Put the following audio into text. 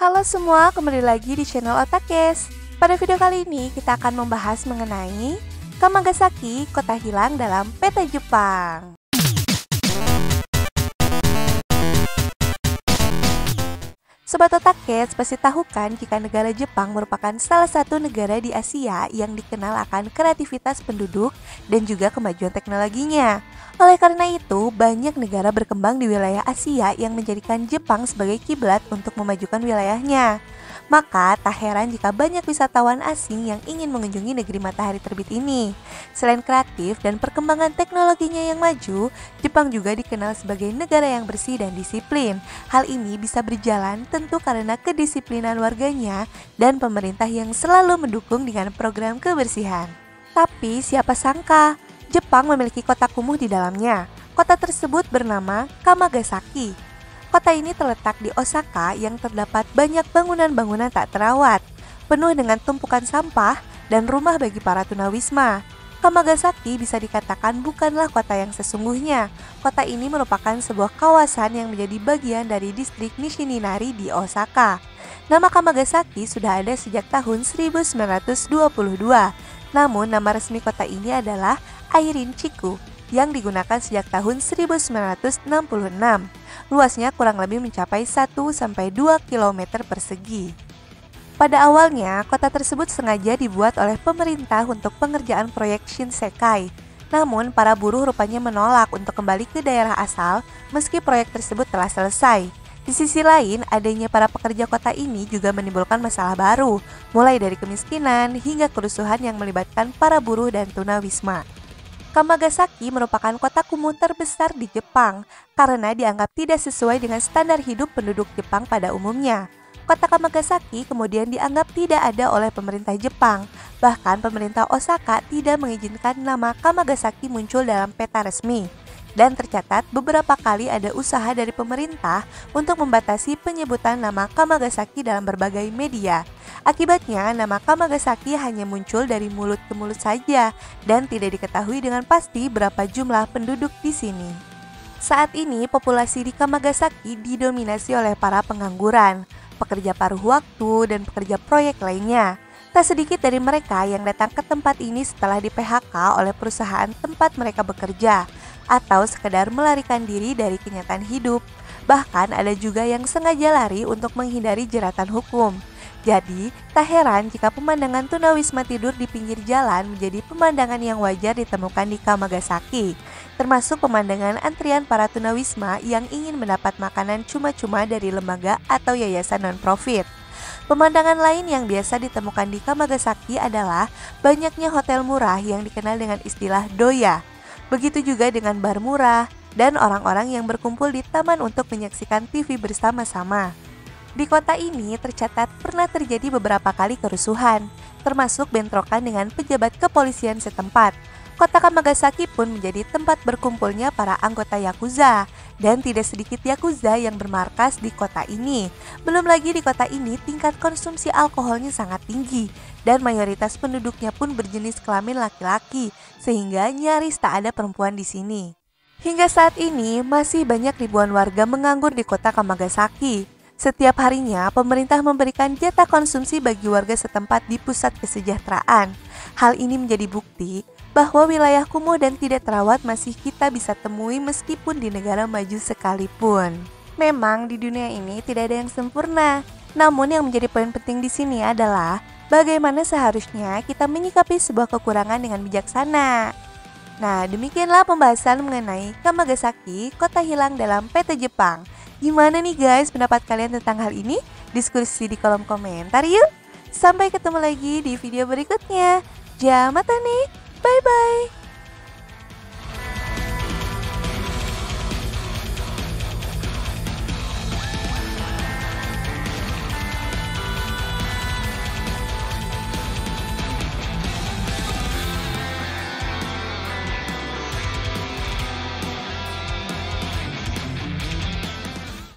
Halo semua, kembali lagi di channel Otakes. Pada video kali ini kita akan membahas mengenai Kamagasaki, kota hilang dalam peta Jepang. Sobat Otakes pasti tahu kan jika negara Jepang merupakan salah satu negara di Asia yang dikenal akan kreativitas penduduk dan juga kemajuan teknologinya. Oleh karena itu, banyak negara berkembang di wilayah Asia yang menjadikan Jepang sebagai kiblat untuk memajukan wilayahnya. Maka tak heran jika banyak wisatawan asing yang ingin mengunjungi negeri matahari terbit ini. Selain kreatif dan perkembangan teknologinya yang maju, Jepang juga dikenal sebagai negara yang bersih dan disiplin. Hal ini bisa berjalan tentu karena kedisiplinan warganya dan pemerintah yang selalu mendukung dengan program kebersihan. Tapi siapa sangka, Jepang memiliki kota kumuh di dalamnya. Kota tersebut bernama Kamagasaki. Kota ini terletak di Osaka yang terdapat banyak bangunan-bangunan tak terawat, penuh dengan tumpukan sampah dan rumah bagi para tunawisma. Kamagasaki bisa dikatakan bukanlah kota yang sesungguhnya. Kota ini merupakan sebuah kawasan yang menjadi bagian dari distrik Nishininari di Osaka. Nama Kamagasaki sudah ada sejak tahun 1922. Namun nama resmi kota ini adalah Airin-Chiku yang digunakan sejak tahun 1966. Luasnya kurang lebih mencapai 1-2 km persegi. Pada awalnya, kota tersebut sengaja dibuat oleh pemerintah untuk pengerjaan proyek Shinsekai. Namun, para buruh rupanya menolak untuk kembali ke daerah asal meski proyek tersebut telah selesai. Di sisi lain, adanya para pekerja kota ini juga menimbulkan masalah baru, mulai dari kemiskinan hingga kerusuhan yang melibatkan para buruh dan tunawisma. Kamagasaki merupakan kota kumuh terbesar di Jepang karena dianggap tidak sesuai dengan standar hidup penduduk Jepang pada umumnya. Kota Kamagasaki kemudian dianggap tidak ada oleh pemerintah Jepang. Bahkan pemerintah Osaka tidak mengizinkan nama Kamagasaki muncul dalam peta resmi. Dan tercatat beberapa kali ada usaha dari pemerintah untuk membatasi penyebutan nama Kamagasaki dalam berbagai media. Akibatnya, nama Kamagasaki hanya muncul dari mulut ke mulut saja dan tidak diketahui dengan pasti berapa jumlah penduduk di sini. Saat ini, populasi di Kamagasaki didominasi oleh para pengangguran, pekerja paruh waktu, dan pekerja proyek lainnya. Tak sedikit dari mereka yang datang ke tempat ini setelah di-PHK oleh perusahaan tempat mereka bekerja, atau sekedar melarikan diri dari kenyataan hidup. Bahkan ada juga yang sengaja lari untuk menghindari jeratan hukum. Jadi, tak heran jika pemandangan tunawisma tidur di pinggir jalan menjadi pemandangan yang wajar ditemukan di Kamagasaki, termasuk pemandangan antrian para tunawisma yang ingin mendapat makanan cuma-cuma dari lembaga atau yayasan non-profit. Pemandangan lain yang biasa ditemukan di Kamagasaki adalah banyaknya hotel murah yang dikenal dengan istilah doya. Begitu juga dengan bar murah dan orang-orang yang berkumpul di taman untuk menyaksikan TV bersama-sama. Di kota ini tercatat pernah terjadi beberapa kali kerusuhan, termasuk bentrokan dengan pejabat kepolisian setempat. Kota Kamagasaki pun menjadi tempat berkumpulnya para anggota Yakuza, dan tidak sedikit Yakuza yang bermarkas di kota ini. Belum lagi di kota ini tingkat konsumsi alkoholnya sangat tinggi, dan mayoritas penduduknya pun berjenis kelamin laki-laki, sehingga nyaris tak ada perempuan di sini. Hingga saat ini, masih banyak ribuan warga menganggur di kota Kamagasaki. Setiap harinya, pemerintah memberikan jatah konsumsi bagi warga setempat di pusat kesejahteraan. Hal ini menjadi bukti bahwa wilayah kumuh dan tidak terawat masih kita bisa temui meskipun di negara maju sekalipun. Memang di dunia ini tidak ada yang sempurna. Namun yang menjadi poin penting di sini adalah bagaimana seharusnya kita menyikapi sebuah kekurangan dengan bijaksana. Nah, demikianlah pembahasan mengenai Kamagasaki, kota hilang dalam peta Jepang. Gimana nih guys pendapat kalian tentang hal ini? Diskusi di kolom komentar yuk. Sampai ketemu lagi di video berikutnya. Jamatane, bye bye.